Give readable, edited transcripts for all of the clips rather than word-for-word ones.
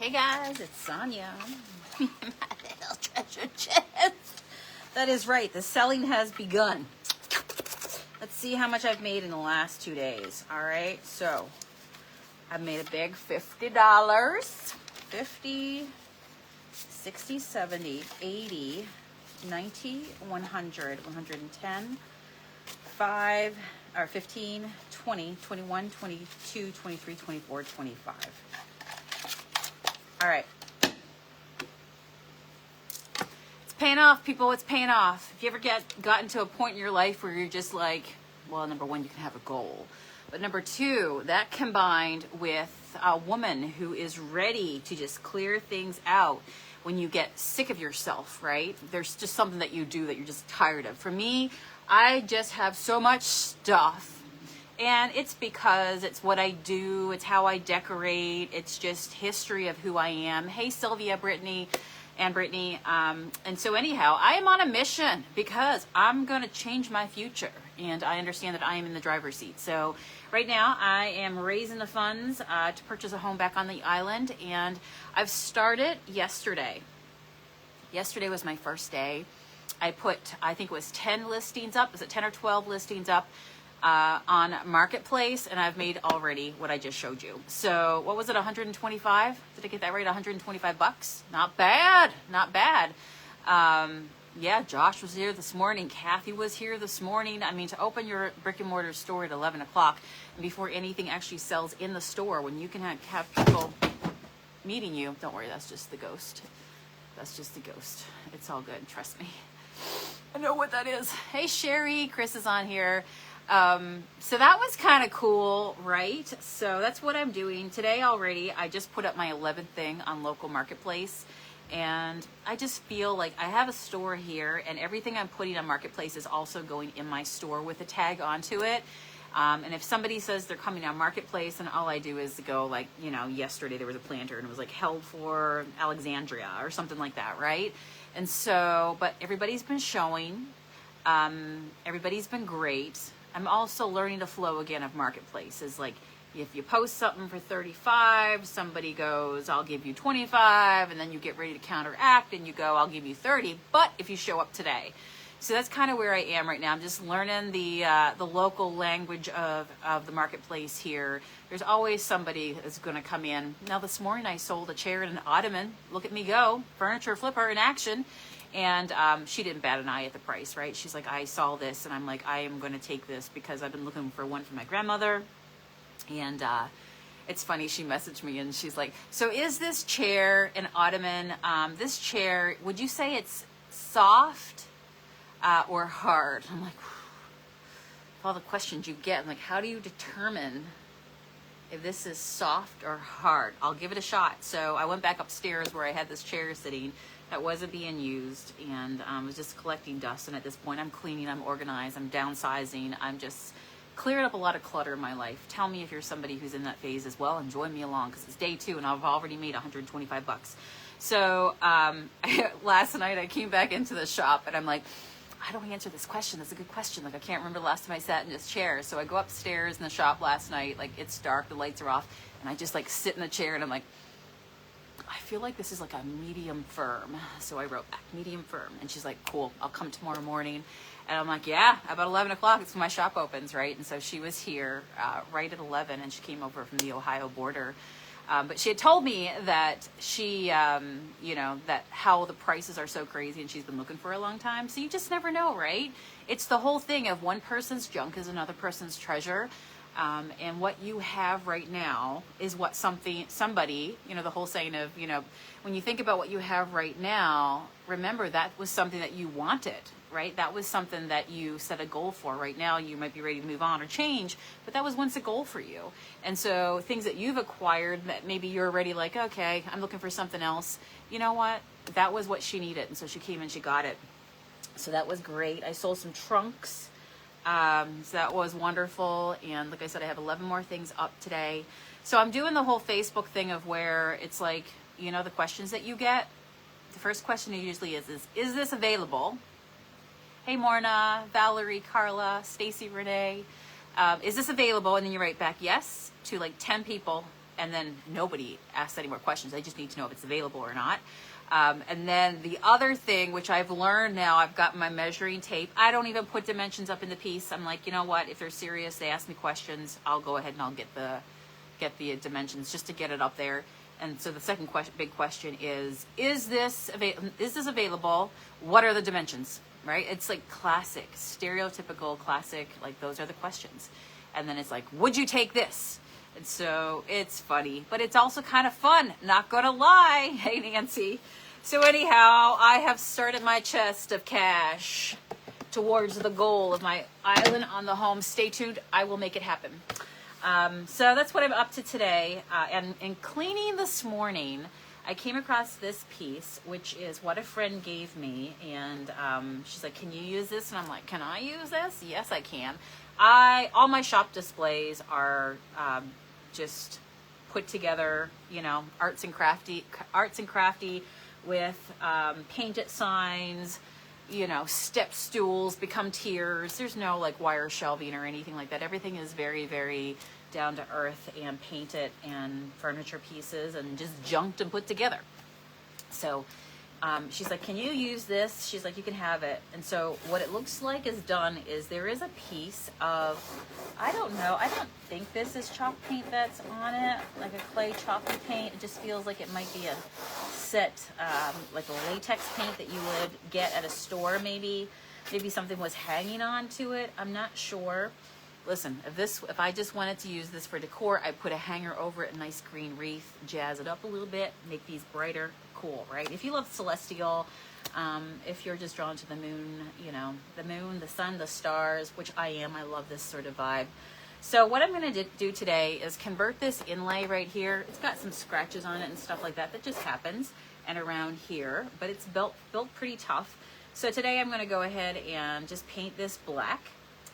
Hey guys, it's Sonia. My little treasure chest. That is right, the selling has begun. Let's see how much I've made in the last 2 days. All right, so I've made a big $50. 50, 60, 70, 80, 90, 100, 110, 5, or 15, 20, 21, 22, 23, 24, 25. All right. It's paying off, people. It's paying off. If you ever gotten to a point in your life where you're just like, well, number one, you can have a goal. But number two, that combined with a woman who is ready to just clear things out when you get sick of yourself, right? There's just something that you do that you're just tired of. For me, I just have so much stuff. And it's because it's what I do, it's how I decorate, it's just history of who I am. Hey, Sylvia, Brittany. And so anyhow, I am on a mission because I'm going to change my future. And I understand that I am in the driver's seat. So right now I am raising the funds to purchase a home back on the island. And I've started yesterday. Yesterday was my first day. I put, I think it was 10 listings up. Was it 10 or 12 listings up? On Marketplace, and I've made already what I just showed you. So what was it, 125? Did I get that right? 125 bucks? Not bad, not bad. Yeah, Josh was here this morning. Kathy was here this morning. I mean, to open your brick and mortar store at 11 o'clock and before anything actually sells in the store, when you can have people meeting you, don't worry, that's just the ghost. That's just the ghost. It's all good, trust me. I know what that is. Hey, Sherry, Chris is on here. So that was kind of cool, right? So that's what I'm doing today already. I just put up my 11th thing on local Marketplace, and I just feel like I have a store here, and everything I'm putting on Marketplace is also going in my store with a tag onto it. And if somebody says they're coming on Marketplace, and all I do is go like, you know, yesterday there was a planter and it was like held for Alexandria or something like that, right? And so, but everybody's been showing, everybody's been great. I'm also learning the flow again of Marketplaces. Like if you post something for 35, somebody goes, I'll give you 25, and then you get ready to counteract and you go, I'll give you 30, but if you show up today. So that's kind of where I am right now. I'm just learning the local language of the Marketplace here. There's always somebody that's going to come in. Now this morning I sold a chair and an ottoman. Look at me go, furniture flipper in action. And she didn't bat an eye at the price, right? She's like, I saw this, and I'm like, I am going to take this because I've been looking for one for my grandmother. And it's funny, she messaged me, and she's like, so is this chair an ottoman? This chair, would you say it's soft or hard? I'm like, all the questions you get, I'm like, how do you determine if this is soft or hard? I'll give it a shot. So I went back upstairs where I had this chair sitting that wasn't being used, and was just collecting dust. And at this point, I'm cleaning, I'm organized, I'm downsizing, I'm just clearing up a lot of clutter in my life. Tell me if you're somebody who's in that phase as well, and join me along, because it's day 2 and I've already made 125 bucks. So last night I came back into the shop and I'm like, how do I answer this question? That's a good question. Like, I can't remember the last time I sat in this chair. So I go upstairs in the shop last night, like it's dark, the lights are off, and I just like sit in the chair and I'm like, I feel like this is like a medium firm. So I wrote back, medium firm. And she's like, cool, I'll come tomorrow morning. And I'm like, yeah, about 11 o'clock, it's when my shop opens, right? And so she was here right at 11, and she came over from the Ohio border. But she had told me that she, you know, that how the prices are so crazy, and she's been looking for a long time. So you just never know, right? It's the whole thing of one person's junk is another person's treasure. And what you have right now is what somebody, you know, the whole saying of, you know, when you think about what you have right now, remember that was something that you wanted, right? That was something that you set a goal for. Right now, you might be ready to move on or change, but that was once a goal for you. And so things that you've acquired that maybe you're already like, okay, I'm looking for something else. You know what? That was what she needed. And so she came and she got it. So that was great. I sold some trunks. So that was wonderful. And like I said, I have 11 more things up today. So I'm doing the whole Facebook thing of where it's like, you know, the questions that you get. The first question usually is this available? Hey, Morna, Valerie, Carla, Stacy, Renee, is this available? And then you write back yes to like 10 people and then nobody asks any more questions. I just need to know if it's available or not. And then the other thing, which I've learned now, I've got my measuring tape. I don't even put dimensions up in the piece. I'm like, you know what? If they're serious, they ask me questions, I'll go ahead and I'll get the dimensions just to get it up there. And so the second big question is this available? What are the dimensions? Right? It's like classic, stereotypical, classic. Like those are the questions. And then it's like, would you take this? And so it's funny, but it's also kind of fun. Not gonna lie. Hey, Nancy. So anyhow, I have started my chest of cash towards the goal of my island on the home. Stay tuned. I will make it happen. So that's what I'm up to today. And in cleaning this morning, I came across this piece, which is what a friend gave me. And she's like, can you use this? And I'm like, can I use this? Yes, I can. All my shop displays are just put together, you know, arts and crafty with painted signs, you know, step stools become tiers. There's no like wire shelving or anything like that. Everything is very, very down to earth and painted and furniture pieces and just junked and put together. So she's like, can you use this? She's like, you can have it. And so what it looks like is done is there is a piece of, I don't know, I don't think this is chalk paint that's on it, like a clay chalky paint. It just feels like it might be a set, like a latex paint that you would get at a store maybe. Maybe something was hanging on to it. I'm not sure. Listen, if I just wanted to use this for decor, I put a hanger over it, a nice green wreath, jazz it up a little bit, make these brighter, cool, right? If you love celestial, if you're just drawn to the moon, you know, the moon, the sun, the stars, which I am, I love this sort of vibe. So what I'm going to do today is convert this inlay right here. It's got some scratches on it and stuff like that. That just happens, and around here, but it's built pretty tough. So today I'm going to go ahead and just paint this black.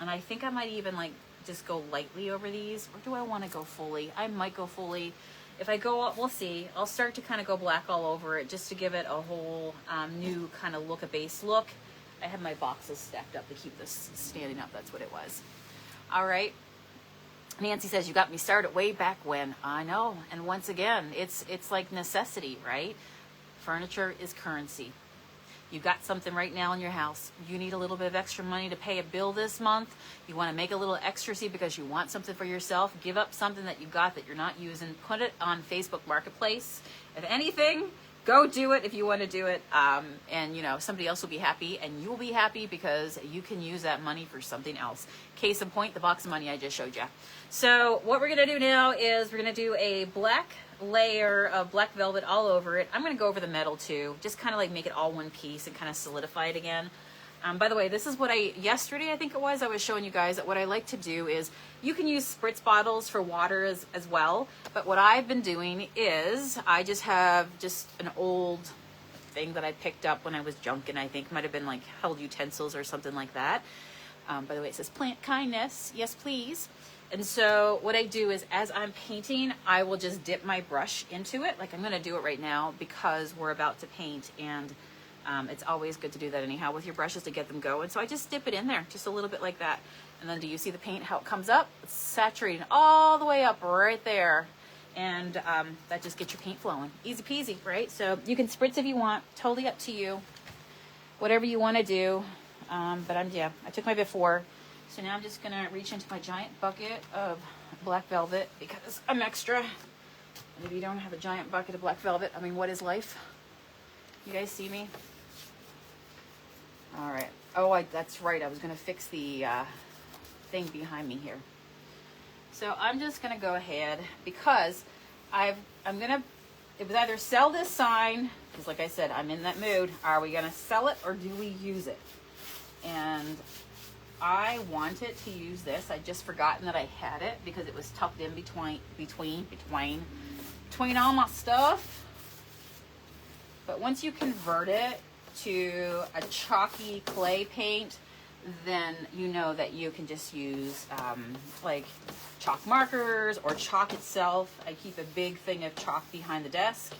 And I think I might even like just go lightly over these, or do I want to go fully? I might go fully. If I go up, we'll see. I'll start to kind of go black all over it just to give it a whole new kind of look, a base look. I have my boxes stacked up to keep this standing up. That's what it was. All right. Nancy says, you got me started way back when. I know. And once again, it's like necessity, right? Furniture is currency. You got something right now in your house. You need a little bit of extra money to pay a bill this month. You want to make a little extra because you want something for yourself. Give up something that you got that you're not using. Put it on Facebook Marketplace. If anything, go do it if you want to do it. And, you know, somebody else will be happy and you'll be happy because you can use that money for something else. Case in point, the box of money I just showed you. So what we're going to do now is we're going to do a black layer of black velvet all over it. I'm going to go over the metal too, just kind of like make it all one piece and kind of solidify it again. By the way, this is what yesterday I think it was, I was showing you guys that what I like to do is you can use spritz bottles for water as well. But what I've been doing is I just have just an old thing that I picked up when I was junking. I think might have been like held utensils or something like that. By the way, it says plant kindness. Yes, please. And so what I do is as I'm painting, I will just dip my brush into it. Like I'm going to do it right now because we're about to paint, and it's always good to do that anyhow with your brushes to get them going. So I just dip it in there just a little bit like that. And then do you see the paint, how it comes up? It's saturating all the way up right there. And that just gets your paint flowing. Easy peasy, right? So you can spritz if you want, totally up to you. Whatever you want to do. But I took my before. So now I'm just going to reach into my giant bucket of black velvet because I'm extra. And if you don't have a giant bucket of black velvet, I mean, what is life? You guys see me? All right. Oh, that's right. I was going to fix the thing behind me here. So I'm just going to go ahead because it was either sell this sign, because like I said, I'm in that mood. Are we going to sell it or do we use it? And I wanted to use this. I'd just forgotten that I had it because it was tucked in between all my stuff. But once you convert it to a chalky clay paint, then you know that you can just use like chalk markers or chalk itself. I keep a big thing of chalk behind the desk,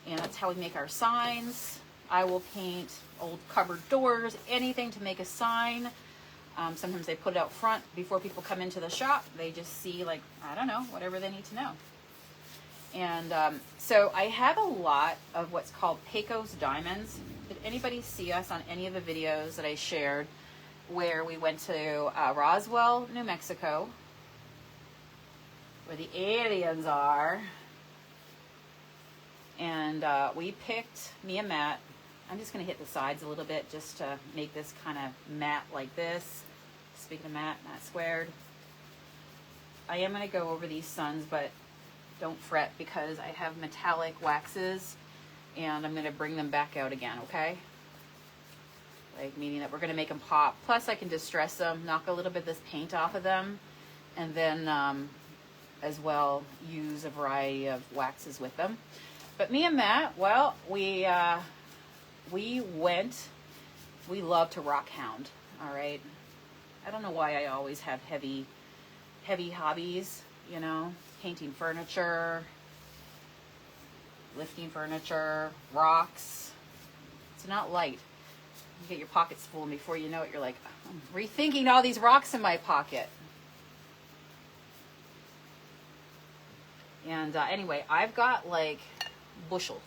and that's how we make our signs. I will paint old cupboard doors, anything to make a sign. Sometimes they put it out front before people come into the shop. They just see, like, I don't know, whatever they need to know. And so I have a lot of what's called Pecos diamonds. Did anybody see us on any of the videos that I shared where we went to Roswell, New Mexico, where the aliens are? And we picked, me and Matt, I'm just going to hit the sides a little bit just to make this kind of matte like this. Speaking of matte, matte squared. I am going to go over these suns, but don't fret because I have metallic waxes and I'm going to bring them back out again, okay? Like, meaning that we're going to make them pop. Plus I can distress them, knock a little bit of this paint off of them, and then as well use a variety of waxes with them. But me and Matt, well, we love to rock hound, all right? I don't know why I always have heavy hobbies, you know, painting furniture, lifting furniture, rocks. It's not light. You get your pockets full and before you know it, you're like, I'm rethinking all these rocks in my pocket. And anyway, I've got like bushels.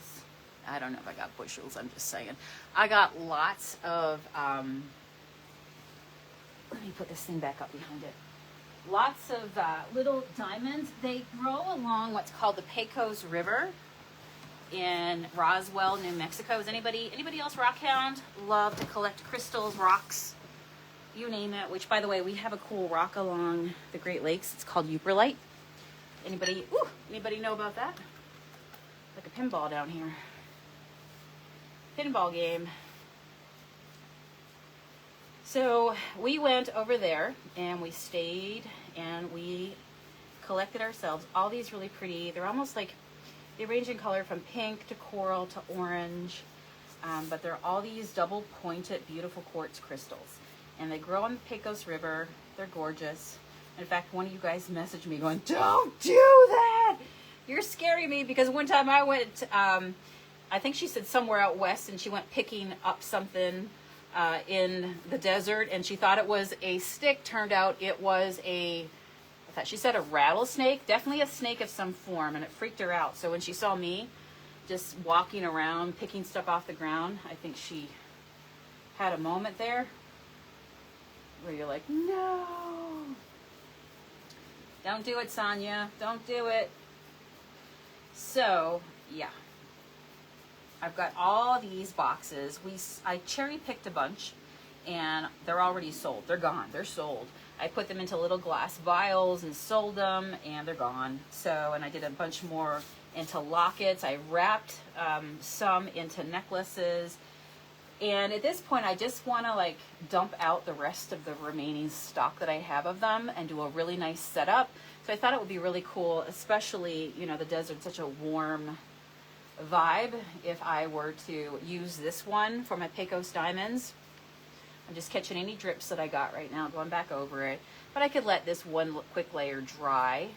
I don't know if I got bushels, I'm just saying. I got lots of, let me put this thing back up behind it. Lots of little diamonds. They grow along what's called the Pecos River in Roswell, New Mexico. Is anybody else rock hound? Love to collect crystals, rocks, you name it. Which, by the way, we have a cool rock along the Great Lakes. It's called Euperlite. Anybody know about that? Like a pinball down here. Pinball game. So we went over there and we stayed and we collected ourselves all these really pretty, they're almost like, they range in color from pink to coral to orange, but they're all these double pointed beautiful quartz crystals. And they grow on the Pecos River. They're gorgeous. In fact, one of you guys messaged me going, don't do that! You're scaring me, because one time I went, I think she said somewhere out west, and she went picking up something in the desert, and she thought it was a stick. Turned out it was I thought she said a rattlesnake, definitely a snake of some form, and it freaked her out. So when she saw me just walking around, picking stuff off the ground, I think she had a moment there where you're like, no, don't do it, Sonia, don't do it. So, yeah. I've got all these boxes. I cherry picked a bunch and they're already sold. They're gone. They're sold. I put them into little glass vials and sold them and they're gone. So, and I did a bunch more into lockets. I wrapped some into necklaces. And at this point, I just want to like dump out the rest of the remaining stock that I have of them and do a really nice setup. So I thought it would be really cool, especially, you know, the desert's such a warm vibe, if I were to use this one for my Pecos diamonds. I'm just catching any drips that I got right now, going back over it. But I could let this one quick layer dry,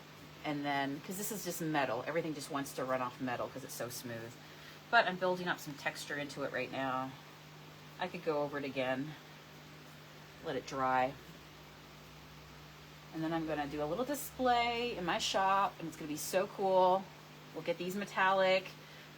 and then, because this is just metal, everything just wants to run off metal because it's so smooth. But I'm building up some texture into it right now. I could go over it again, let it dry. And then I'm going to do a little display in my shop, and it's going to be so cool. We'll get these metallic,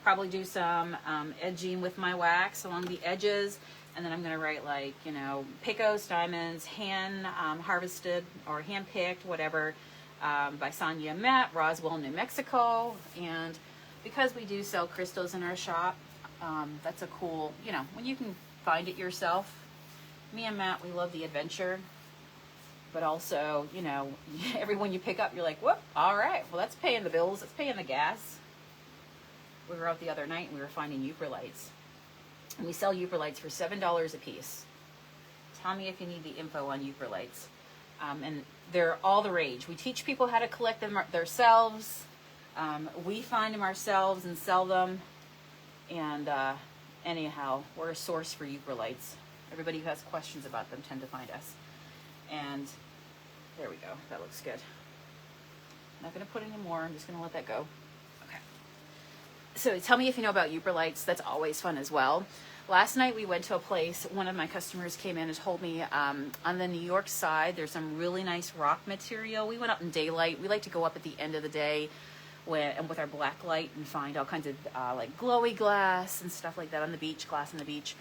probably do some edging with my wax along the edges, and then I'm going to write, like, you know, Pecos diamonds, hand harvested or hand picked, whatever, by Sonia and Matt, Roswell, New Mexico. And because we do sell crystals in our shop, that's a cool, you know, when you can find it yourself. Me and Matt, we love the adventure, but also, you know, everyone you pick up, you're like, whoop, all right, well, that's paying the bills, that's paying the gas. We were out the other night and we were finding Euperlites. And we sell Euperlites for $7 a piece. Tell me if you need the info on Euperlites. And they're all the rage. We teach people how to collect them themselves. We find them ourselves and sell them. And anyhow, we're a source for Euperlites. Everybody who has questions about them tend to find us. And there we go. That looks good. I'm not going to put any more. I'm just going to let that go. Okay. So tell me if you know about Euperlites. That's always fun as well. Last night we went to a place. One of my customers came in and told me on the New York side, there's some really nice rock material. We went up in daylight. We like to go up at the end of the day and with our black light, and find all kinds of like glowy glass and stuff like that on the beach, glass on the beach.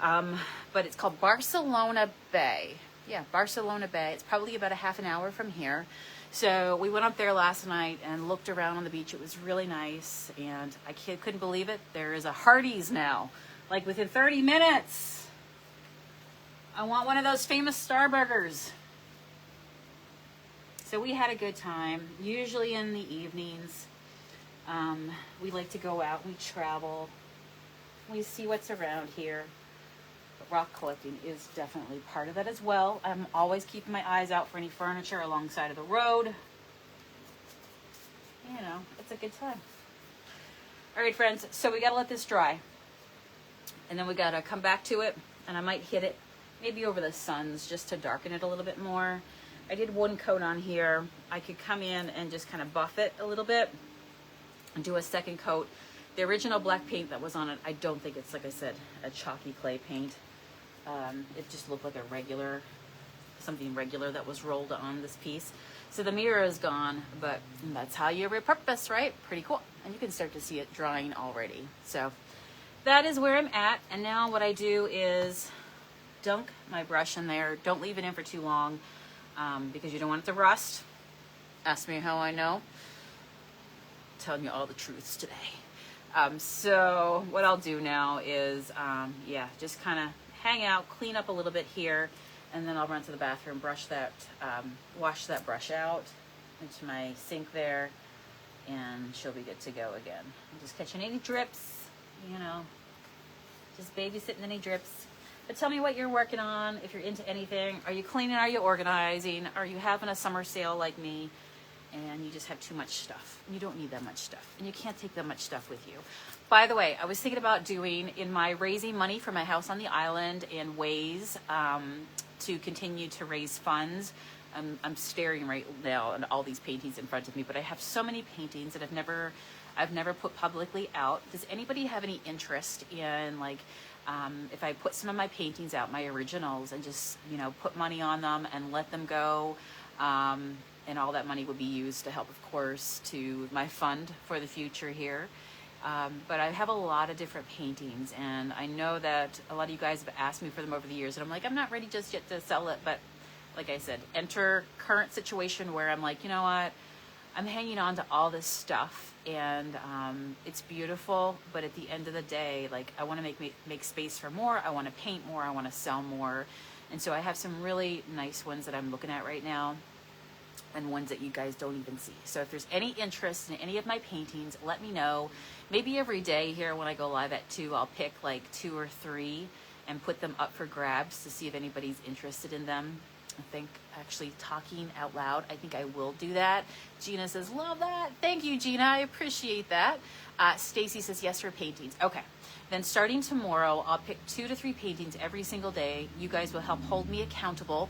But it's called Barcelona Bay. Yeah, Barcelona Bay. It's probably about a half an hour from here. So we went up there last night and looked around on the beach. It was really nice, and I couldn't believe it. There is a Hardee's now, like within 30 minutes. I want one of those famous Star Burgers. So we had a good time. Usually in the evenings, we like to go out, we travel, we see what's around here. But rock collecting is definitely part of that as well. I'm always keeping my eyes out for any furniture alongside of the road. You know, it's a good time. All right, friends, so we gotta let this dry. And then we gotta come back to it, and I might hit it maybe over the suns just to darken it a little bit more. I did one coat on here. I could come in and just kind of buff it a little bit and do a second coat. The original black paint that was on it, I don't think it's, like I said, a chalky clay paint. It just looked like a regular, something regular that was rolled on this piece. So the mirror is gone, but that's how you repurpose, right? Pretty cool. And you can start to see it drying already. So that is where I'm at. And now what I do is dunk my brush in there. Don't leave it in for too long because you don't want it to rust. Ask me how I know. I'm telling you all the truths today. So what I'll do now is, yeah, just kind of hang out, clean up a little bit here, and then I'll run to the bathroom, brush that, wash that brush out into my sink there, and she'll be good to go again. I'm just catching any drips, you know, just babysitting any drips. But tell me what you're working on, if you're into anything. Are you cleaning? Are you organizing? Are you having a summer sale like me? And you just have too much stuff. You don't need that much stuff. And you can't take that much stuff with you. By the way, I was thinking about doing, in my raising money for my house on the island and ways to continue to raise funds. I'm staring right now at all these paintings in front of me, but I have so many paintings that I've never put publicly out. Does anybody have any interest in, like, if I put some of my paintings out, my originals, and just, you know, put money on them and let them go? And all that money will be used to help, of course, to my fund for the future here. But I have a lot of different paintings, and I know that a lot of you guys have asked me for them over the years, and I'm like, I'm not ready just yet to sell it. But like I said, enter current situation where I'm like, you know what, I'm hanging on to all this stuff, and it's beautiful, but at the end of the day, like, I want to make space for more. I want to paint more. I want to sell more. And so I have some really nice ones that I'm looking at right now, and ones that you guys don't even see. So if there's any interest in any of my paintings, let me know. Maybe every day here when I go live at 2, I'll pick like 2 or 3 and put them up for grabs to see if anybody's interested in them. I think actually talking out loud, I think I will do that. Gina says, love that. Thank you, Gina. I appreciate that. Stacy says, yes, for paintings. Okay. Then starting tomorrow, I'll pick 2 to 3 paintings every single day. You guys will help hold me accountable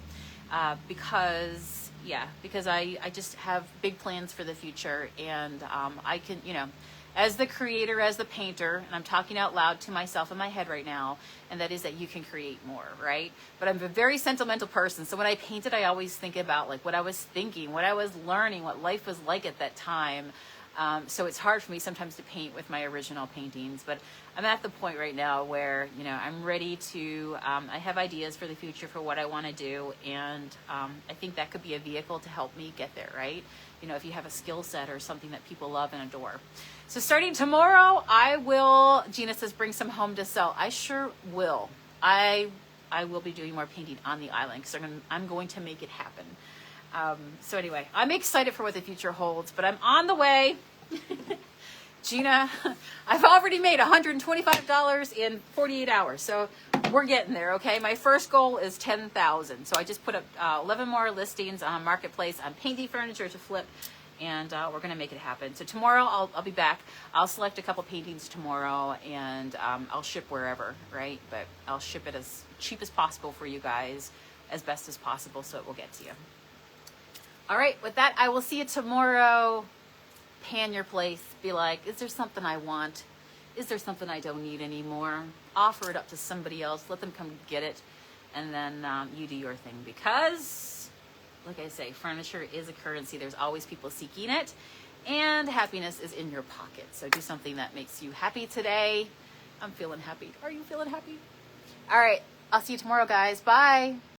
because I just have big plans for the future, and I can, you know, as the creator, as the painter, and I'm talking out loud to myself in my head right now, and that is that you can create more, right? But I'm a very sentimental person, so when I painted, I always think about like what I was thinking, what I was learning, what life was like at that time. So it's hard for me sometimes to paint with my original paintings, but I'm at the point right now where, you know, I'm ready to, I have ideas for the future for what I want to do, and I think that could be a vehicle to help me get there, right? You know, if you have a skill set or something that people love and adore. So starting tomorrow, I will, Gina says, bring some home to sell. I sure will. I will be doing more painting on the island because I'm going to make it happen. So anyway, I'm excited for what the future holds, but I'm on the way. Gina, I've already made $125 in 48 hours, so we're getting there, okay? My first goal is 10,000, so I just put up 11 more listings on Marketplace on painting furniture to flip, and we're going to make it happen. So tomorrow I'll be back. I'll select a couple paintings tomorrow, and I'll ship wherever, right? But I'll ship it as cheap as possible for you guys, as best as possible, so it will get to you. All right, with that, I will see you tomorrow. Pan your place. Be like, is there something I want? Is there something I don't need anymore? Offer it up to somebody else. Let them come get it. And then you do your thing. Because, like I say, furniture is a currency. There's always people seeking it. and happiness is in your pocket. So do something that makes you happy today. I'm feeling happy. Are you feeling happy? All right. I'll see you tomorrow, guys. Bye.